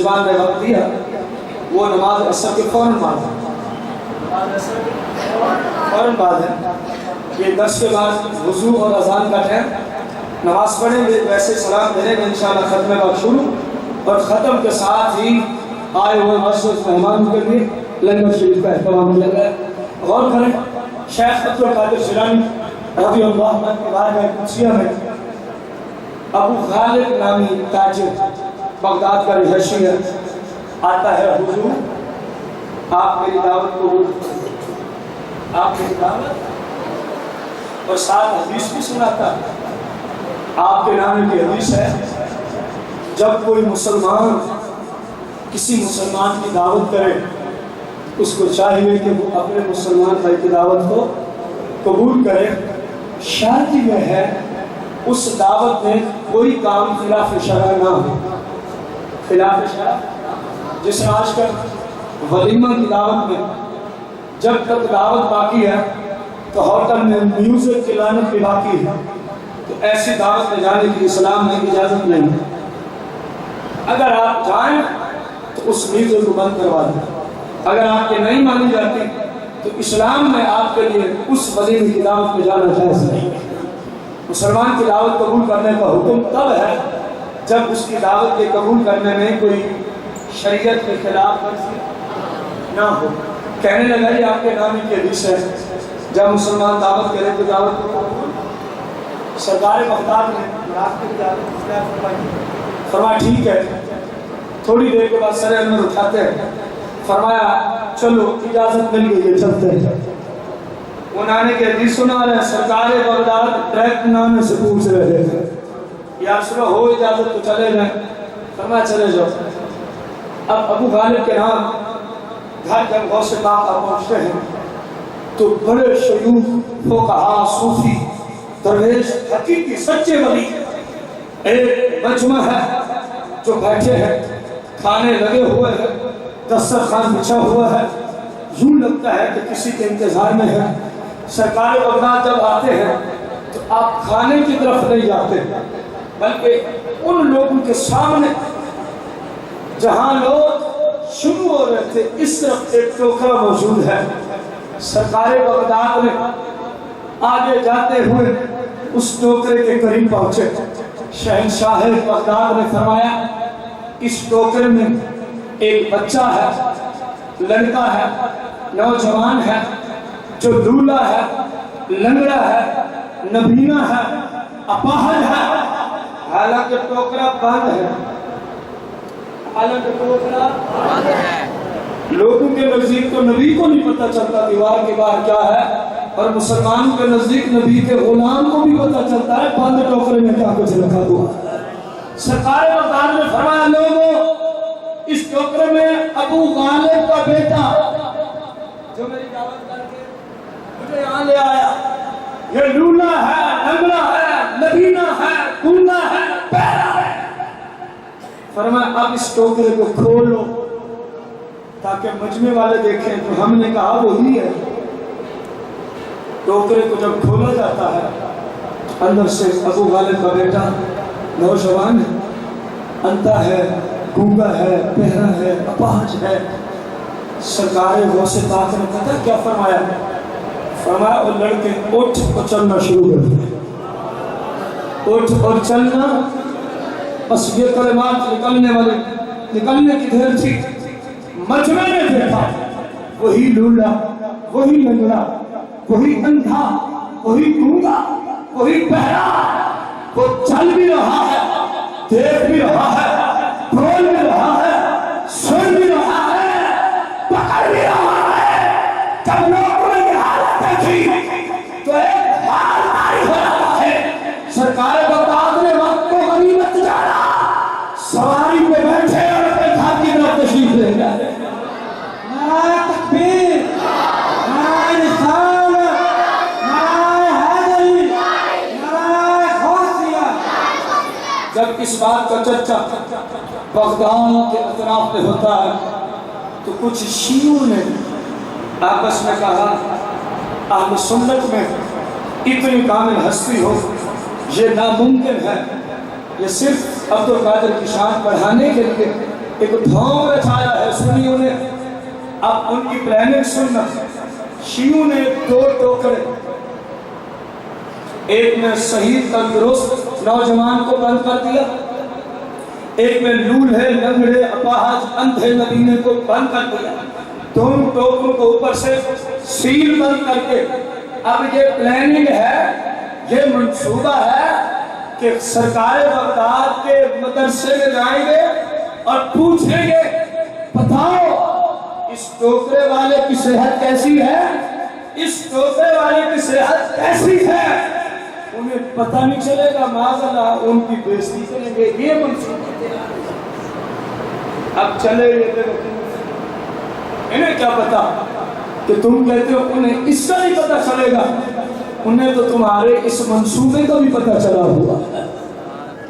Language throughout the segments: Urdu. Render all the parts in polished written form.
زبان میں وقت دیا وہ نماز عصر کے فوراً بعد ہے، فوراً بعد ہے۔ یہ 10 کے بعد وضو اور اذان کا ٹائم، نماز پڑھیں گے ویسے سلام دیں گے انشاءاللہ ختم بعد شروع، اور ختم کے ساتھ ہی آئے ہوئے معزز مہمانوں کے لیے لنگر شریف کا اہتمام کیا گیا۔ غور کریں شیخ عبد القادر جیلانی رضی اللہ عنہ کے بارے میں قدسیہ میں ابو غالب نامی تاجر بغداد کا رہائشی ہے، آتا ہے حضور آپ میری دعوت قبول، آپ میری دعوت، اور ساتھ حدیث بھی سناتا۔ آپ کے نام کی حدیث ہے جب کوئی مسلمان کسی مسلمان کی دعوت کرے اس کو چاہیے کہ وہ اپنے مسلمان بھائی کی دعوت کو قبول کرے، شرط یہ ہے اس دعوت میں کوئی کام خلاف شرع نہ ہو۔ خلاف شرع جیسے آج کل ولیمہ کی دعوت میں جب تک دعوت باقی ہے تو ہوٹل میں میوزک کی لعنت بھی باقی ہے، تو ایسی دعوت میں جانے کی اسلام میں اجازت نہیں ہے۔ اگر آپ جائیں تو اس میوزک کو بند کروا دیں، اگر آپ کی نہیں مانی جاتی تو اسلام میں آپ کے لیے اس ولیمے کی دعوت میں جانا جائز نہیں ہے۔ مسلمان کی دعوت قبول کرنے کا حکم تب ہے جب اس کی دعوت کے قبول کرنے میں کوئی شریعت کے خلاف ورزی نہ ہو۔ کہنے لگا یہ آپ کے نام کی حدیث ہے جب مسلمان دعوت کرے تو دعوت کو قبول۔ سرکار بغداد نے راستے کی دعوت فرمایا ٹھیک ہے، تھوڑی دیر کے بعد سر انور اٹھاتے ہیں، فرمایا چلو اجازت مل گئی ہے چلتے ہیں۔ انہوں نے کہ حدیث سنا رہے ہیں سرکار بغداد ڈائریکٹ نام سے پوچھ رہے تھے یا سنو ہو اجازت تو چلے جائیں، فرمایا چلے جاؤ۔ اب ابو غالب کے نام گھر جب غوث پاک پہنچتے ہیں تو بڑے شیوخ فقہا صوفی درویش حقیقی سچے ولی ایک مجمع ہے جو بیٹھے ہیں، کھانے لگے ہوئے ہیں، دسترخوان بچھا ہوا ہے، یوں لگتا ہے کہ کسی کے انتظار میں ہے۔ سرکار بغداد جب آتے ہیں تو آپ کھانے کی طرف نہیں جاتے بلکہ ان لوگوں کے سامنے جہاں لوگ شروع ہو رہے تھے اس طرف ایک ٹوکرا موجود ہے۔ سرکار بغداد نے آگے جاتے ہوئے اس ٹوکرے کے قریب پہنچے، شہنشاہ بغداد نے فرمایا اس ٹوکرے میں ایک بچہ ہے، لڑکا ہے، نوجوان ہے جو لولا ہے، لنگڑا ہے، نبینا ہے، اپاہج ہے، حالانکہ ٹوکرا بند ہے، حالانکہ ٹوکرا بند ہے۔ لوگوں کے نزدیک تو نبی کو نہیں پتہ چلتا دیوار کے باہر کیا ہے، اور مسلمان کے نزدیک نبی کے غلام کو بھی پتہ چلتا ہے بند ٹوکرے میں کیا کچھ رکھا ہوا۔ سرکار بغداد نے فرمایا لوگوں اس ٹوکرے میں ابو غالب کا بیٹا جو میری دعوت کر کے مجھے یہاں لے آیا، یہ لولا ہے، لنگڑا ہے، نبینا ہے، گنگا ہے، بہرا ہے۔ فرمایا اب اس ٹوکرے کو کھولو تاکہ مجمع والے دیکھیں تو ہم نے کہا وہی ہے۔ ٹوکرے کو جب کھولا جاتا ہے اندر سے ابو غالب کا بیٹا نوجوان ہے، انتا ہے، گونگا ہے، بہرا ہے، اپاہج ہے۔ سرکار غوث پاک نے پتہ کیا فرمایا؟ فرمایا وہ لڑکے اٹھ اور چلنا شروع کر دیا، اٹھ اور چلنا۔ بس یہ کلمات نکلنے کی دیر تھی، مجمع نے دیکھا وہی لولا، وہی لنگڑا، وہی اندھا، وہی گونگا، وہی بہرا، وہ چل بھی رہا ہے، دیکھ بھی رہا ہے، بول بھی رہا ہے، سن بھی رہا ہے، پکڑ بھی رہا ہے۔ جب لوگوں نے یہ حالت دیکھی تو ایک حال آئی ہو رہا ہے۔ سرکار بغداد نے وقت کو غنیمت جانا، سواری پہ بیٹھے اور اپنے گھر کی طرف تشریف لے گئے۔ نعرہ تکبیر، نعرہ رسالت، نعرہ حیدری، نعرہ غوثیہ۔ جب اس بات کا چرچا بغداد کے اطراف میں ہوتا ہے تو کچھ شیعوں نے آپس میں کہا اہل سنت میں اتنی کامل ہستی ہو یہ ناممکن ہے، یہ صرف عبد القادر کی شان بڑھانے کے لیے ایک دھوم رچایا ہے سنیوں نے. اب ان کی پلاننگ سننا. شیعوں نے 2 ٹوکرے، ایک میں صحیح تندرست نوجوان کو بند کر دیا، ایک میں لولہے لنگڑے اپاہج اندھے نبینے کو بند کر دیا. دونوں ٹوکروں کو اوپر سے سیل بند کر کے اب یہ پلاننگ ہے، یہ منصوبہ ہے کہ سرکار بغداد کے مدرسے میں جائیں گے اور پوچھیں گے بتاؤ اس ٹوکرے والے کی صحت کیسی ہے، اس ٹوکرے والے کی صحت کیسی ہے. انہیں پتہ نہیں چلے گا، معاذ اللہ ان کی بےزتی کریں گے. یہ منصوبہ اب چلے یہ انہیں کیا پتا کہ تم کہتے ہو انہیں اس کا نہیں پتا چلے گا، انہیں تو تمہارے اس منصوبے کا بھی پتا چلا ہوا.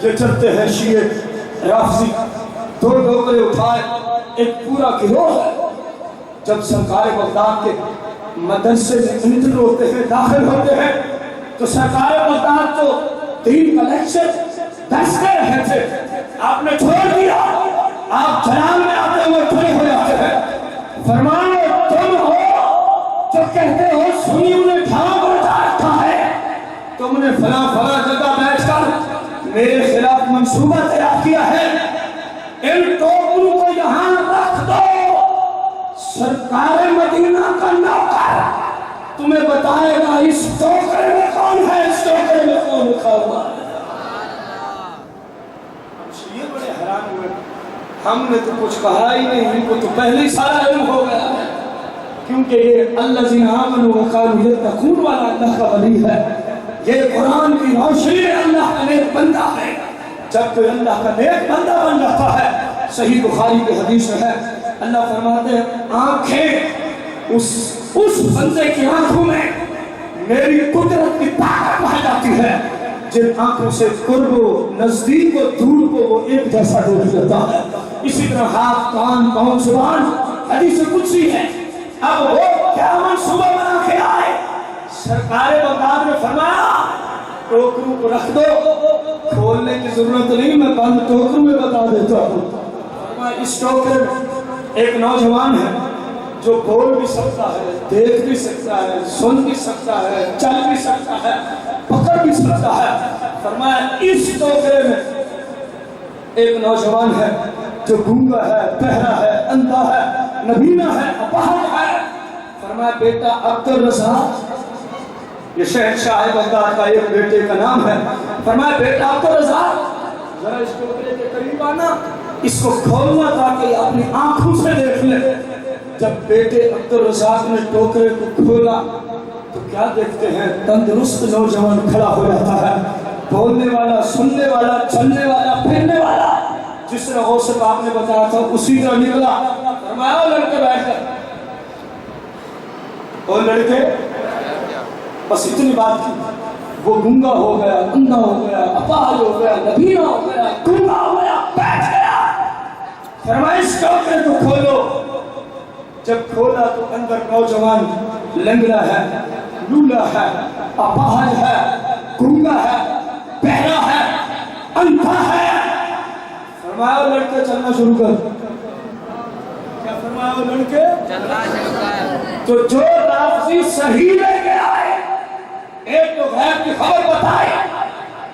یہ چلتے ہیں شیعہ رافضی 2 ٹوکرے اٹھائے، ایک پورا گروہ ہے. جب سرکار بغداد کے مدرسے میں انٹر ہوتے ہیں، داخل ہوتے ہیں، تو سرکار بغداد تو دین کا لیکچر درس کر رہے تھے، آپ نے چھوڑ دیا، آپ جلال میں آتے ہوئے کھڑے ہو جاتے ہیں. فرمایا تم ہو جو کہتے ہو سنیوں نے ڈھانپ رچا رکھا ہے، تم نے فلاں فلاں جگہ بیٹھ کر میرے خلاف منصوبہ تیار کیا ہے، ان ٹوکروں کو یہاں رکھ دو. سرکار مدینہ کا نوکر تمہیں بتائے گا اس ٹوکرے میں کون ہے، اس ٹوکرے میں کون لکھا ہوا ہے. یہ بڑے حیران ہوئے، ہم نے تو کچھ کہا ہی نہیں، ان کو تو پہلے ہی سارا علم ہو گیا ہے، کیونکہ یہ الذین آمنوا وکانوا یتقون والا اللہ کا ولی ہے. یہ قرآن کی روشنی میں اللہ کا نیک بندہ ہے. جب کوئی اللہ کا نیک بندہ بن جاتا ہے، صحیح بخاری کی حدیث میں ہے، اللہ فرماتے ہیں آنکھیں اس بندے کی آنکھوں میں میری قدرت کی طاقت پائی جاتی ہے جن آنکھوں سے قرب و نزدیک و دور کو وہ ایک جیسا ڈوب جاتا ہے. اسی طرح ہاتھ، کان، پاؤں، زبان حدیث قدسی ہے. اب وہ کیا منصوبہ بنا کے آئے؟ سرکار بغداد نے فرمایا ٹوکروں کو رکھ دو، کھولنے کی ضرورت نہیں، میں بند ٹوکروں میں بتا دیتا ہوں. اس ٹوکرے میں ایک نوجوان ہے جو بول بھی سکتا ہے، دیکھ بھی سکتا ہے، سن بھی سکتا ہے، چل بھی سکتا ہے، پکڑ بھی سکتا ہے. فرمایا اس ٹوکرے میں ایک نوجوان ہے جو گونگا ہے، بہرا ہے، اندھا ہے، نبینا ہے، اپاہج ہے. فرمایا بیٹا عبدالرزاق، یہ شہنشاہ بغداد کا ایک بیٹے کا نام ہے. فرمایا بیٹا عبدالرزاق ذرا اس ٹوکرے کے قریب آنا، اس کو کھولنا تاکہ اپنی آنکھوں سے دیکھ لے. جب بیٹے عبدالرزاق نے ٹوکرے کو کھولا تو کیا دیکھتے ہیں؟ تندرست نوجوان کھڑا ہو جاتا ہے، بولنے والا، سننے والا، چلنے والا، پھرنے والا، جس طرح غوث پاک نے بتایا تھا اسی طرح نکلا. فرمایا وہ لڑکے بیٹھ کر، وہ لڑکے بس اتنی بات کی، وہ گنگا ہو گیا، اندھا ہو گیا، اپاہج ہو گیا، نبینا ہو گیا، گنگا ہو گیا، بیٹھ گیا. فرمایا اس ٹوکرے کو کھولو. جب کھولا تو اندر نوجوان لنگڑا ہے، لولا ہے، اپاہج ہے، گنگا ہے، بہرا ہے، اندھا ہے. فرمایا لڑکے چلنا شروع کر. کیا فرمایا وہ لڑکے چلنا شروع کر. تو جو لفظی صحیح لے کے آئے، ایک تو غیب کی خبر بتائی،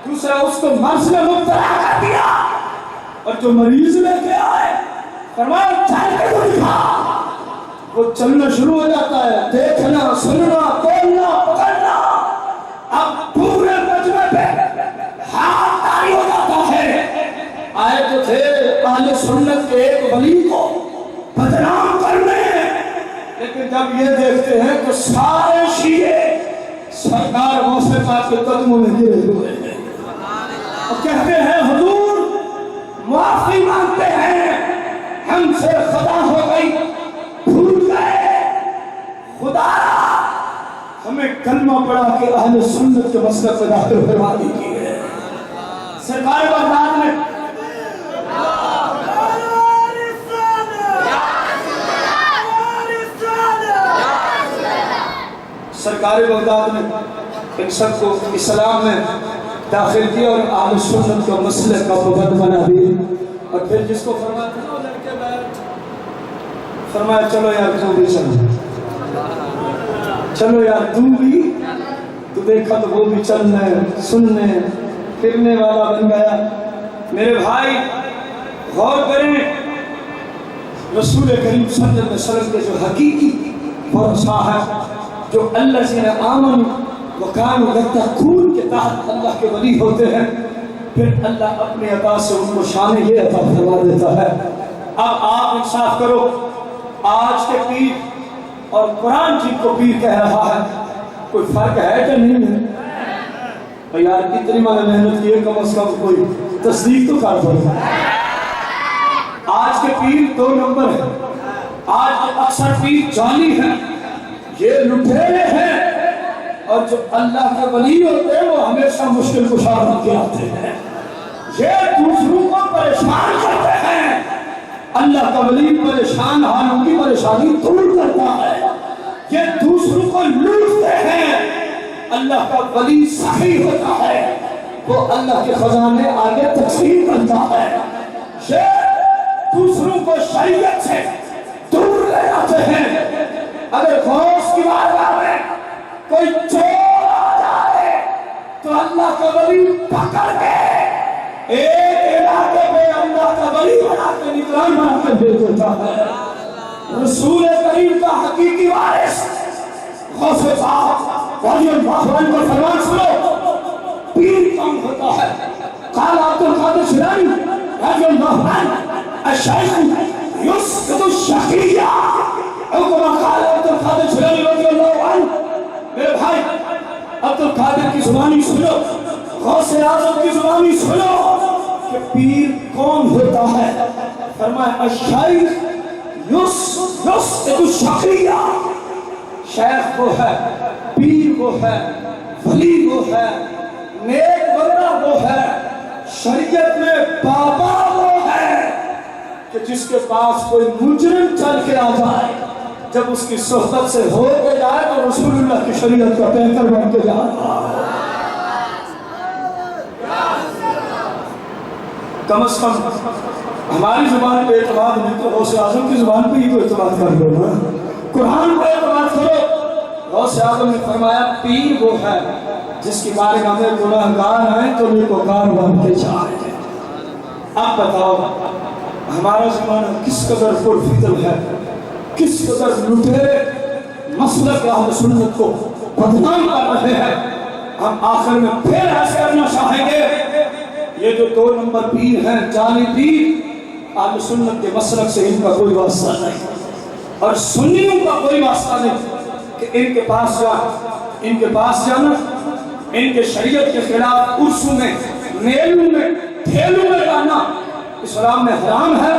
دوسرا اس کو مرض میں مبتلا کر دیا، اور جو مریض لے کے آئے فرمایا چل کے تو دکھا. وہ چلنا شروع ہو جاتا ہے، دیکھنا، سننا، بولنا، پکڑنا. اب پورے مجمع پہ ہاتھ تاری ہو جاتا ہے. آئے تو تھے اہل سنت کے ایک ولی کو بدنام کرنے، لیکن جب یہ دیکھتے ہیں تو سارے شیعے سرکار غوث پاک کے قدموں میں گرے ہوئے ہیں اور کہتے ہیں حضور معافی مانگتے ہیں، ہم سے خطا ہو گئی، بھول گئے، خدا ہمیں کلمہ پڑھا کے اہل سنت کے مسلک پہ داخل کروا دیجیے. سرکار بغداد نے سرکار بغداد نے ان سب کو اسلام میں داخل کیا اور اہل سنت کا مسلک کا پابند بنا دیا. اور پھر جس کو فرمایا تھا فرمایا چلو یار تو بھی چلو یار تم بھی، تو دیکھا تو وہ بھی چلنے سننے پھرنے والا بن گیا۔ میرے بھائی غور کریں، رسول کریم صلی اللہ علیہ وسلم کے جو حقیقی ورثہ ہے، جو الذین آمنوا وکانوا یتقون کے تحت اللہ کے ولی ہوتے ہیں، پھر اللہ اپنے عطا سے ان کو شان یہ عطا فرما دیتا ہے۔ اب آپ انصاف کرو، آج کے پیر اور قرآن جن کو پیر کہہ رہا ہے کوئی فرق ہے کہ نہیں ہے؟ اور یار اتنی میں نے محنت کی ہے، کم از کم کوئی تصدیق تو کر دو۔ آج کے پیر دو نمبر ہیں، آج کے اکثر پیر جعلی ہیں، یہ لٹیرے ہیں، اور جو اللہ کے ولی ہوتے ہیں وہ ہمیشہ مشکل کشا بن کے آتے ہیں، یہ دوسروں کو پریشان کرتے ہیں۔ اللہ کا ولی پریشان حالوں کی پریشانی دور کرتا ہے، یہ دوسروں کو لوٹتے ہیں۔ اللہ کا ولی صحیح ہوتا ہے، وہ اللہ کے خزانے آگے تقسیم کرتا ہے، یہ دوسروں کو شریعت سے دور لے جاتے ہیں۔ اگر غوث کی بارگاہ میں کوئی چور آ جائے تو اللہ کا ولی پکڑ کے ایک علاقے میں اللہ کا ولی بنا کے نگران بنا کے دے دیتا ہے۔ رسول کریم کا حقیقی وارث غوث پاک رضی اللہ عنہ کا فرمان سنو، پیر کون ہوتا ہے؟ قال عبد القادر جیلانی رضی اللہ عنہ الشیخ یسقط الشقیہ، او کما قال عبد القادر جیلانی رضی اللہ عنہ۔ میرے بھائی عبد القادر کی زبانی سنو، غوث اعظم کی زبانی سنو کہ پیر کون ہوتا ہے۔ فرمایا الشیخ یسقط الشقیہ، شیخ وہ ہے، پیر وہ ہے، ولی وہ ہے، نیک بندہ وہ ہے، شریعت میں بابا وہ ہے کہ جس کے پاس کوئی مجرم چل کے آ جائے، جب اس کی صحبت سے ہو کے جائے تو رسول اللہ کی شریعت کا پیکر بن کے جاتا ہے۔ کم از کم ہماری زبان پہ اعتماد نہیں تو غوث اعظم کی زبان پہ ہی تو اعتماد کر لو نا، قرآن پہ اعتماد کرو۔ غوث اعظم نے فرمایا پیر وہ ہے جس کی بارگاہ میں گناہگار آئیں تو نیکوکار بن کے جائیں۔ اب بتاؤ ہمارا زمانہ کس قدر پرفتن ہے، کس قدر لٹیرے مسلک اہل سنت کو بدنام کر رہے ہیں۔ ہم آخر میں پھر ایسے کرنا چاہیں گے، یہ جو دو نمبر پیر ہیں جعلی پیر، اہل سنت کے مسلک سے ان کا کوئی واسطہ نہیں، اور سنیوں کا کوئی واسطہ نہیں کہ ان کے پاس جانا، ان کے شریعت کے خلاف عرسوں میں، میلوں میں، ٹھیلوں میں جانا اسلام میں حرام ہے۔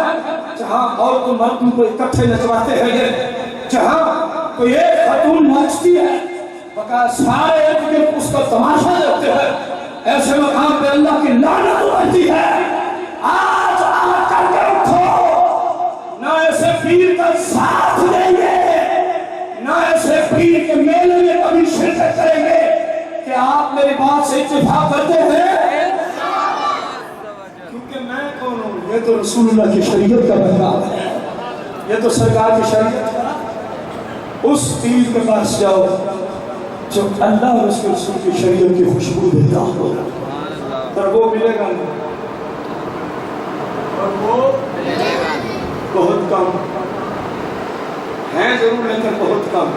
جہاں عورت و مردوں کو اکٹھے نچواتے ہیں، یہ جہاں کوئی ایک خاتون ناچتی ہے بقا سارے ایک اس کا تماشا دیکھتے ہیں، ایسے مقام پہ اللہ کی لعنت ہوتی ہے۔ آج آ کر کے اٹھو، نہ ایسے پیر کا ساتھ دیں گے، نہ ایسے پیر کے میلے میں کبھی شرکت کریں گے۔ کہ آپ میری بات سے اتفاق کرتے ہیں؟ کیونکہ میں کون ہوں؟ یہ تو رسول اللہ کی شریعت کا پیغام ہے، یہ تو سرکار کی شریعت ہے۔ اس پیر کے پاس جاؤ جو اللہ اور اس کے رسول کی شریعت کی خوشبو دیتا ہو، اور وہ ملے گا نہیں، اور وہ بہت کم ہیں ضرور لیکن بہت کم۔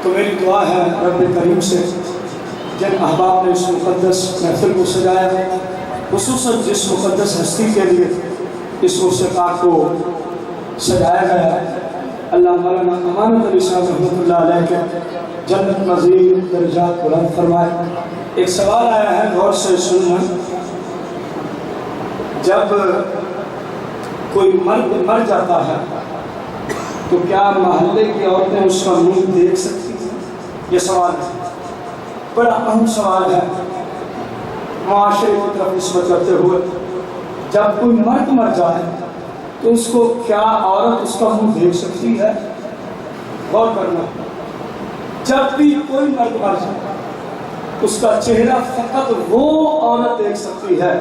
تو میری دعا ہے رب کریم سے جن احباب نے اس مقدس محفل کو سجایا، خصوصاً جس مقدس ہستی کے لیے اس موسیقار کو سجایا گیا، اللہ مولانا امانت علی صاحب رحمۃ اللہ علیہ کے جنت مزید درجات بلند فرمائے۔ ایک سوال آیا ہے، غور سے سننا۔ جب کوئی مرد مر جاتا ہے تو کیا محلے کی عورتیں اس کا منہ دیکھ سکتی ہیں؟ یہ سوال ہے، بڑا اہم سوال ہے معاشرے کی طرف نسبت کرتے ہوئے۔ جب کوئی مرد مر جائے تو اس کو کیا عورت اس کا منہ دیکھ سکتی ہے؟ غور کرنا، جب بھی کوئی مرد مر جائے اس کا چہرہ فقط وہ عورت دیکھ سکتی ہے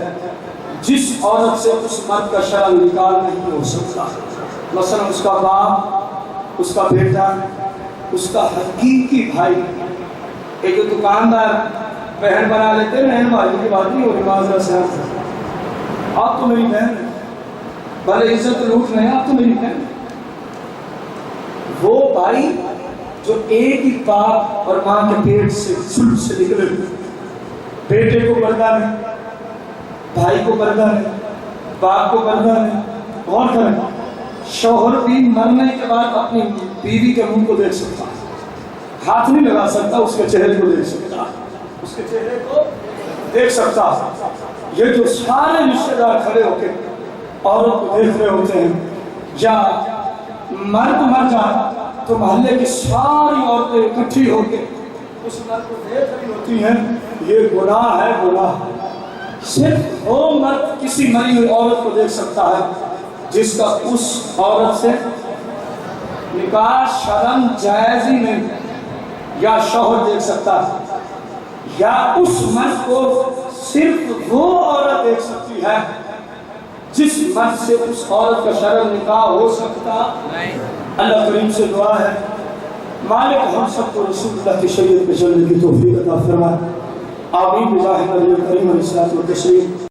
جس عورت سے اس مرد کا شرع نکاح نہیں ہو سکتا۔ مثلا اس کا باپ، اس کا بیٹا، اس کا حقیقی بھائی. ایک جو دکاندار بہن بنا لیتے ہیں، بہن بھائی کی بات نہیں ہو رہی، معذرت سے آپ تو میری بہن ہے، بھلے عزت لوٹ رہے ہیں، آپ تو میری بہن. وہ بھائی جو ایک ہی باپ اور ماں کے پیٹ سے سلب سے نکلے، بیٹے کو پردہ نہیں، بھائی کو پردہ نہیں، باپ کو پردہ نہیں. غور کریں، شوہر بھی مرنے کے بعد اپنی بیوی کے منہ کو دیکھ سکتا، ہاتھ نہیں لگا سکتا، اس کے چہرے کو دیکھ سکتا، اس کے چہرے کو دیکھ سکتا. یہ جو سارے رشتے دار کھڑے ہو کے عورت کو دیکھ رہے ہوتے ہیں، یا مرد مر جائے تو محلے کی ساری عورتیں اکٹھی ہو کے اس مرد کو دیکھ رہی ہوتی ہیں. یہ گناہ ہے، گناہ. صرف وہ مرد کسی مری ہوئی عورت کو دیکھ سکتا ہے جس کا اس عورت سے نکاح شرم جائز ہی نہیں، یا شوہر دیکھ سکتا ہے. یا اس مرد کو صرف وہ عورت دیکھ سکتی ہے جس مرد سے اس عورت کا شرم نکاح ہو سکتا. اللہ کریم سے دعا ہے مالک ہم سب کو رسول اللہ کی شریعت پہ چلنے کی توفیق عطا فرمائے. آمین بجاہ نبی کریم علیہ الصلوۃ والتسلیم.